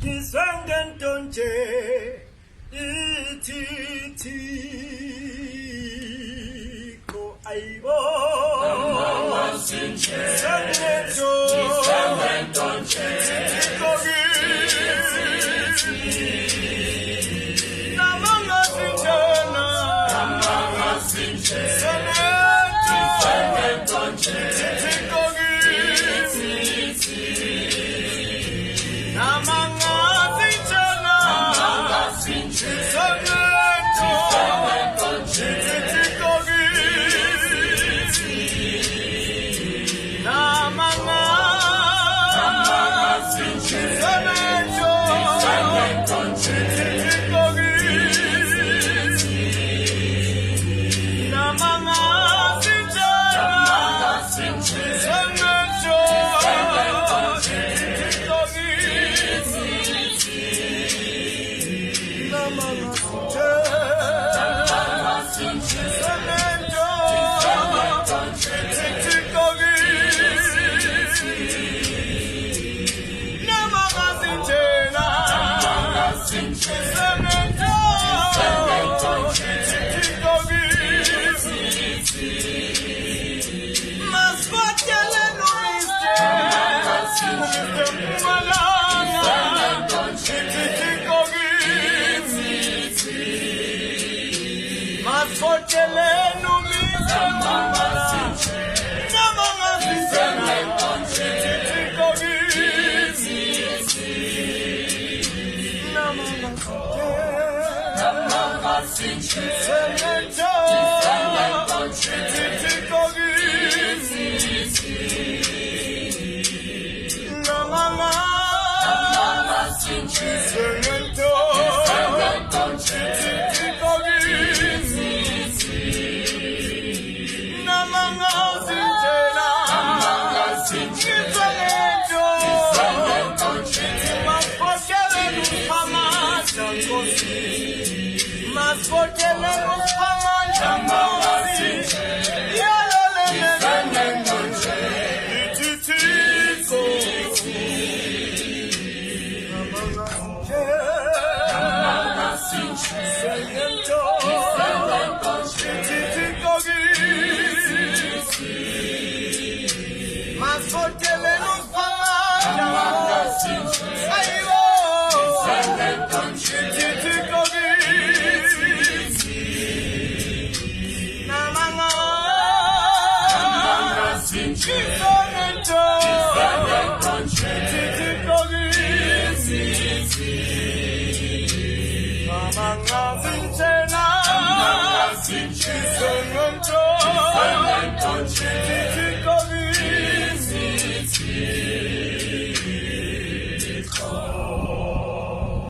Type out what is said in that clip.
Kiswangan tonje ititi ko aibo Sinche, sangeto Kiswangan tonje kogi namanga sinjana Sinche, sangeto Kiswangan tonje kogi namanga sinjana Sinche, sangeto tonje kogi namanga Sinche, sangeto tonje kogi namanga sinjana Sinche, sangeto kogi namanga Sinche, sangeto tonje kogi namanga sinjana Sinche, sangeto kogi maswatele nuiste malanga kogi maswatele nuiste namanga sinjana kogi namanga Sinche, sangeto kogi namanga Sinche, sangeto tonje kogi namanga sinjana Sinche, sangeto tonje maswatele nupamata kosi maswatele nupamata kosi yalelele tonje ititiko namanga Sinche, sangeto ititikogi maswatele nupamata Sinche, ayiwo tonje ititikogi namanga Sinche, sangeto tonje ititikogi namanga sinjana Sinche, sangeto